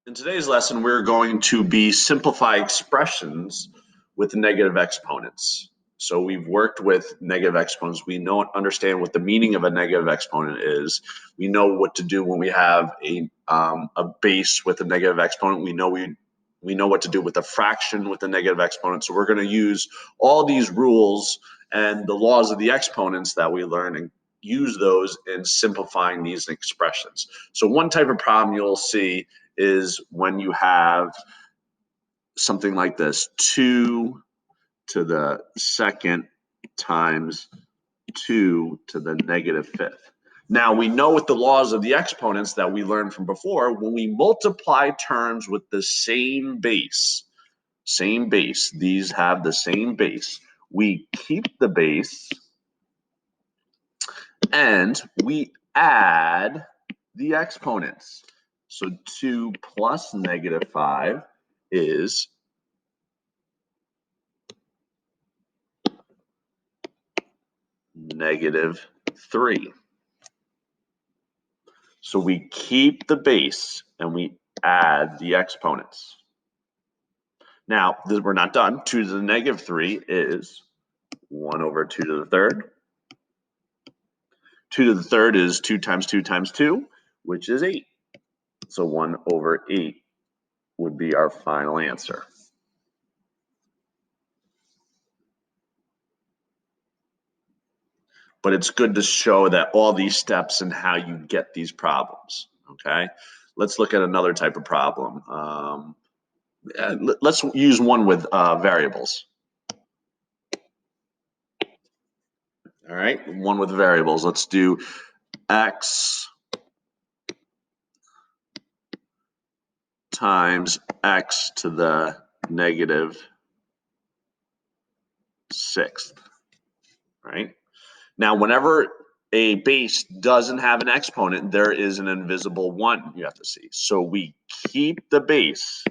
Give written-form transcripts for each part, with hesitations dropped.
In today's lesson, we're going to be simplify expressions with negative exponents. So we've worked with negative exponents. We understand what the meaning of a negative exponent is. We know what to do when we have a base with a negative exponent. We know what to do with a fraction with a negative exponent. So we're going to use all these rules and the laws of the exponents that we learn and use those in simplifying these expressions. So one type of problem you'll see is when you have something like this, 2 to the second times 2 to the negative fifth. Now, we know with the laws of the exponents that we learned from before, when we multiply terms with the same base, these have the same base, we keep the base and we add the exponents. So 2 plus negative 5 is negative 3. So we keep the base and we add the exponents. Now, we're not done. 2 to the negative 3 is 1 over 2 to the third. 2 to the third is 2 times 2 times 2, which is 8. So 1 over 8 would be our final answer. But it's good to show that all these steps and how you get these problems, okay? Let's look at another type of problem. Let's use one with variables. All right, one with variables. Let's do x times x to the negative sixth, right? Now, whenever a base doesn't have an exponent, there is an invisible 1 you have to see. So we keep the base,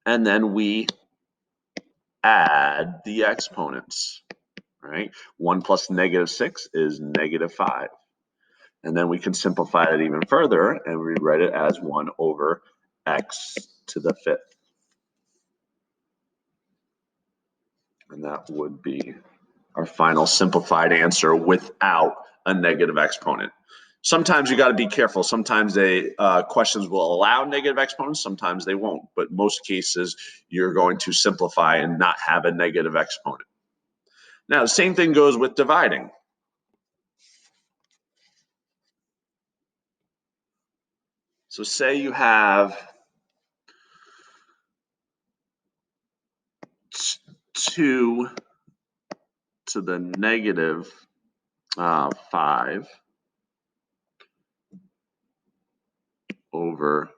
and then we add the exponents, right? 1 plus negative 6 is negative 5. And then we can simplify it even further and rewrite it as 1 over x to the fifth. And that would be our final simplified answer without a negative exponent. Sometimes you got to be careful. Sometimes questions will allow negative exponents, sometimes they won't. But most cases, you're going to simplify and not have a negative exponent. Now, the same thing goes with dividing. So say you have 2 to the negative 5 over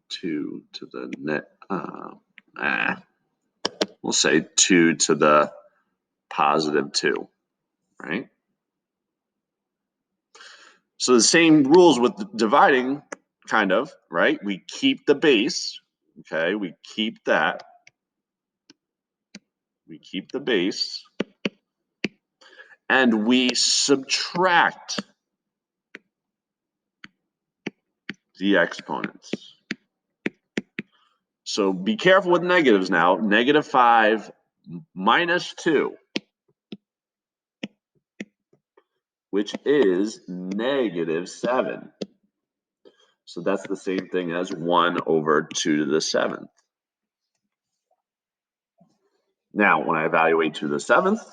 2 to the we'll say 2 to the positive 2, right? So the same rules with dividing, kind of, right? We keep the base, okay? We keep that. We keep the base. And we subtract the exponents. So be careful with negatives now. Negative 5 minus 2, which is negative 7. So that's the same thing as 1 over 2 to the 7th. Now, when I evaluate 2 to the 7th,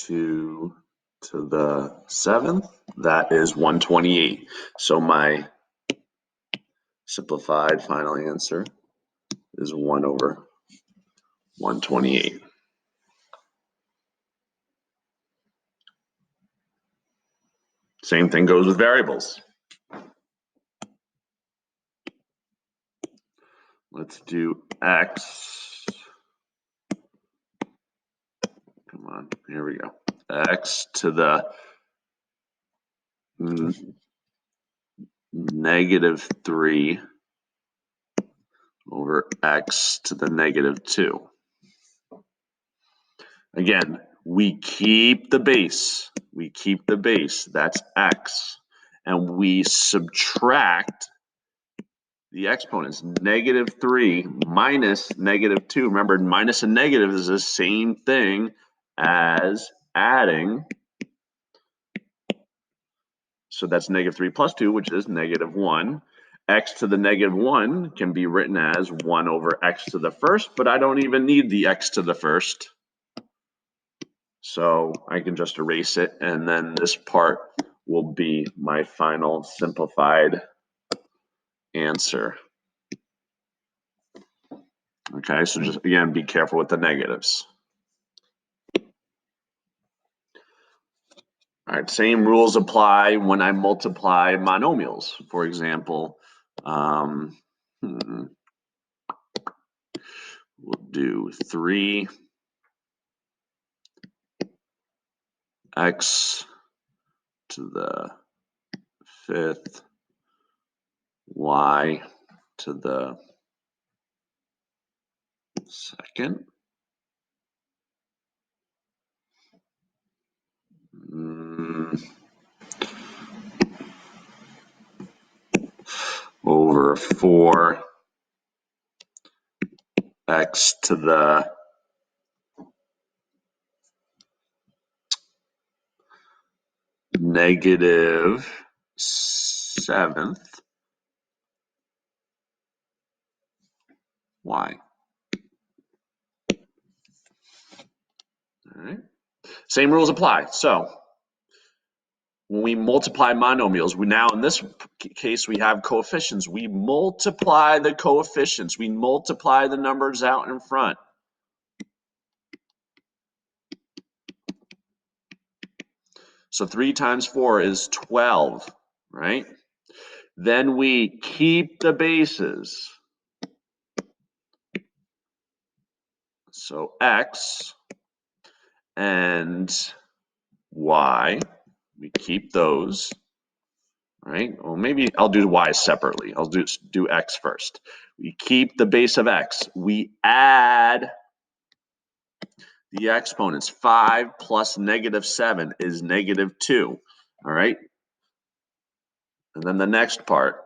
to the 7th, that is 128. So my simplified final answer is 1 over 128. Same thing goes with variables. Let's do x. Come on, here we go. X to the negative 3 over x to the negative 2. Again, we keep the base. We keep the base. That's x. And we subtract the exponents. -3 minus -2. Remember, minus and negative is the same thing as adding. So that's -3 plus 2, which is -1. X to the -1 can be written as 1 over x to the first, but I don't even need the x to the first. So I can just erase it, and then this part will be my final simplified answer. Okay, so just again, be careful with the negatives. All right, same rules apply when I multiply monomials. For example, we'll do 3x to the 5th, y to the 2nd. Over 4x to the -7th y. All right. Same rules apply. So when we multiply monomials, we now in this case we have coefficients. We multiply the coefficients. We multiply the numbers out in front. So 3 times 4 is 12, right? Then we keep the bases. So x and y, we keep those, right? Well, maybe I'll do y separately. I'll do x first. We keep the base of x. We add the exponents. 5 plus -7 is -2, all right? And then the next part,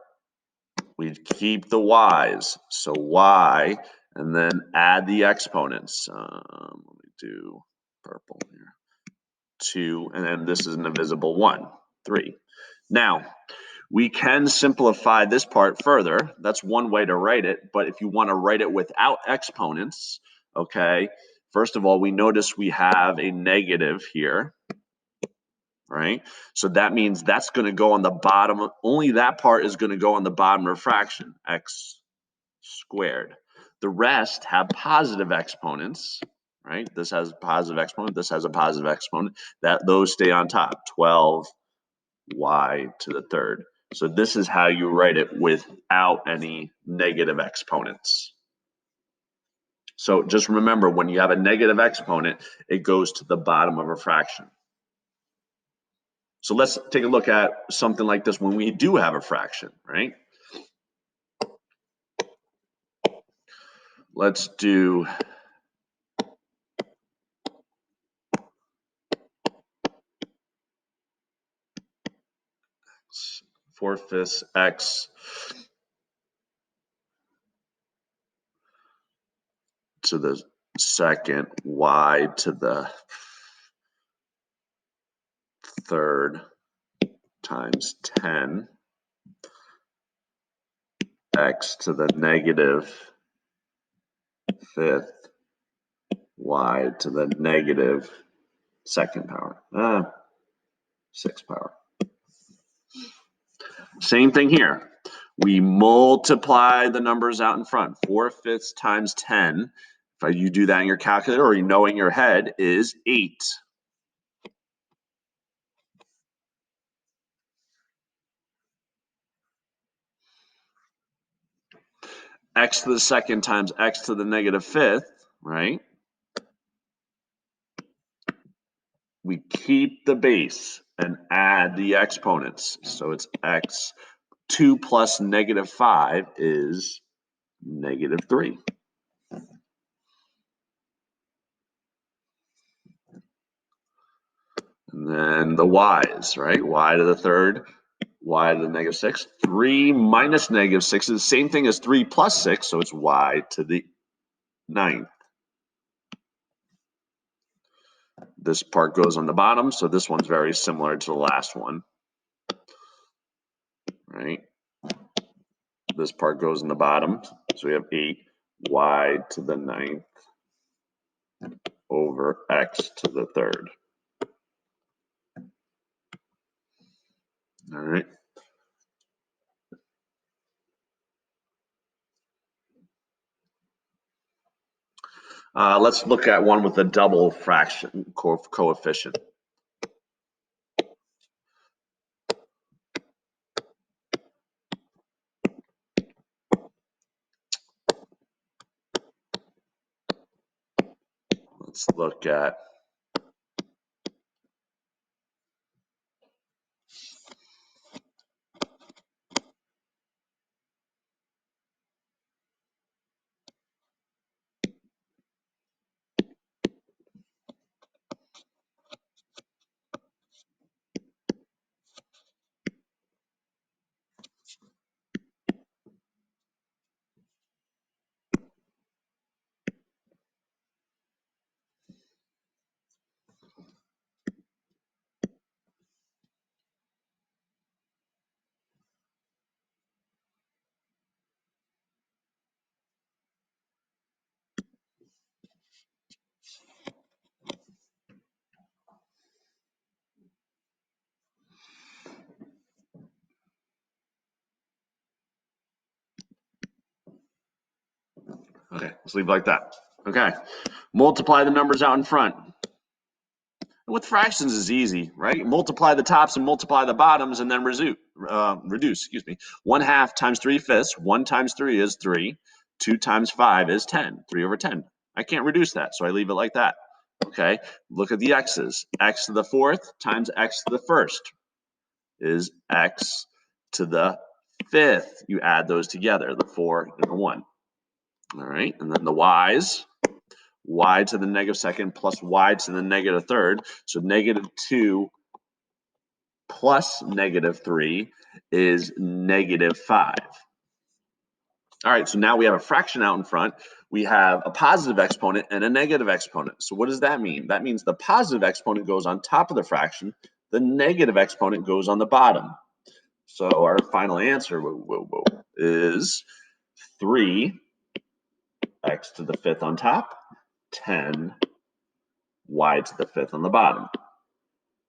we keep the y's. So y, and then add the exponents. Let me do purple here. 2, and then this is an divisible 1, 3. Now, we can simplify this part further. That's one way to write it, but if you want to write it without exponents, okay, first of all, we notice we have a negative here, right? So that means that's going to go on the bottom. Only that part is going to go on the bottom of a fraction, x squared. The rest have positive exponents, right? This has a positive exponent. This has a positive exponent. Those stay on top. 12 y to the 3rd. So this is how you write it without any negative exponents. So just remember, when you have a negative exponent, it goes to the bottom of a fraction. So let's take a look at something like this when we do have a fraction, right? Let's do 4/5 x to the 2nd, y to the 3rd times 10 x to the -5th y to the -2nd power, 6th power. Same thing here. We multiply the numbers out in front. 4/5 times 10, if you do that in your calculator or you know in your head, is 8. X to the 2nd times x to the -5th, right? We keep the base and add the exponents. So it's x. 2 plus -5 is -3. And the y's, right? Y to the third, y to the negative 6. 3 minus negative 6 is the same thing as 3 plus 6, so it's y to the 9th. This part goes on the bottom, so this one's very similar to the last one, right? This part goes in the bottom, so we have 8 y to the 9th over x to the third. All right. Let's look at one with a double fraction coefficient. Let's look at okay, let's leave it like that. Okay, multiply the numbers out in front. With fractions is easy, right? Multiply the tops and multiply the bottoms and then reduce, excuse me. 1/2 times 3/5, 1 times 3 is 3, 2 times 5 is 10, 3 over 10. I can't reduce that, so I leave it like that. Okay, look at the x's. X to the 4th times x to the 1st is x to the 5th. You add those together, the 4 and the 1. All right, and then the y's. Y to the negative 2nd plus y to the negative 3rd. So -2 plus -3 is -5. All right, so now we have a fraction out in front. We have a positive exponent and a negative exponent. So what does that mean? That means the positive exponent goes on top of the fraction. The negative exponent goes on the bottom. So our final answer is 3 x to the 5th on top, 10 y to the 5th on the bottom.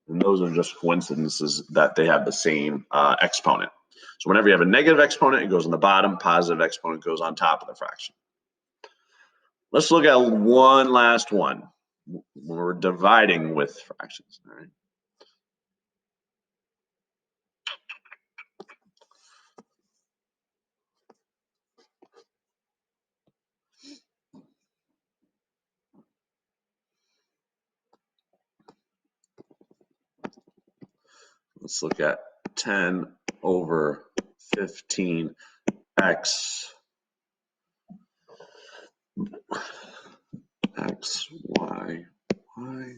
And those are just coincidences that they have the same exponent. So whenever you have a negative exponent, it goes on the bottom. Positive exponent goes on top of the fraction. Let's look at one last one. We're dividing with fractions. All right. Let's look at 10 over 15x x, y, y.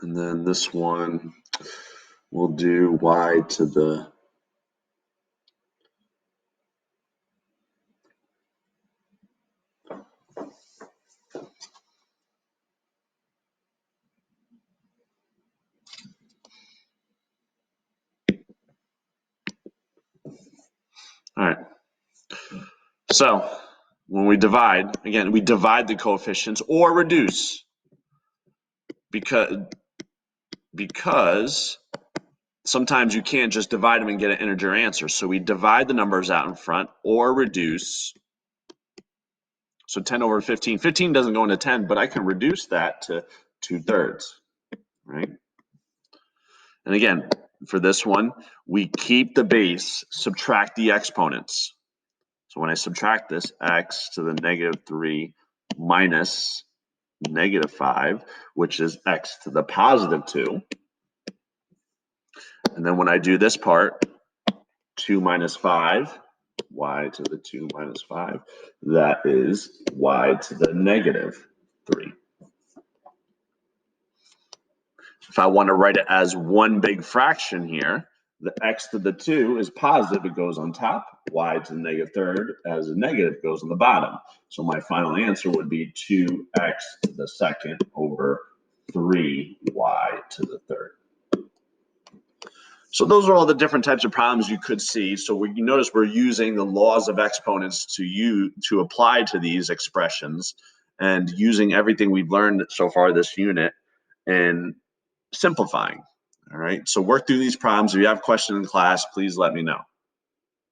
And then this one, we'll do y to the all right. So when we divide, again, we divide the coefficients or reduce because sometimes you can't just divide them and get an integer answer. So we divide the numbers out in front or reduce. So 10 over 15. 15 doesn't go into 10, but I can reduce that to 2/3, right? And again, for this one, we keep the base, subtract the exponents. So when I subtract this, x to the -3, minus -5, which is x to the positive 2. And then when I do this part, 2 minus 5, y to the 2 minus 5, that is y to the -3. If I want to write it as one big fraction here, the x to the 2 is positive, it goes on top. Y to the -3 as a negative goes on the bottom. So my final answer would be 2x to the 2nd over 3y to the 3rd. So those are all the different types of problems you could see. So you notice we're using the laws of exponents to apply to these expressions, and using everything we've learned so far this unit and simplifying. All right, so work through these problems. If you have questions in class, please let me know.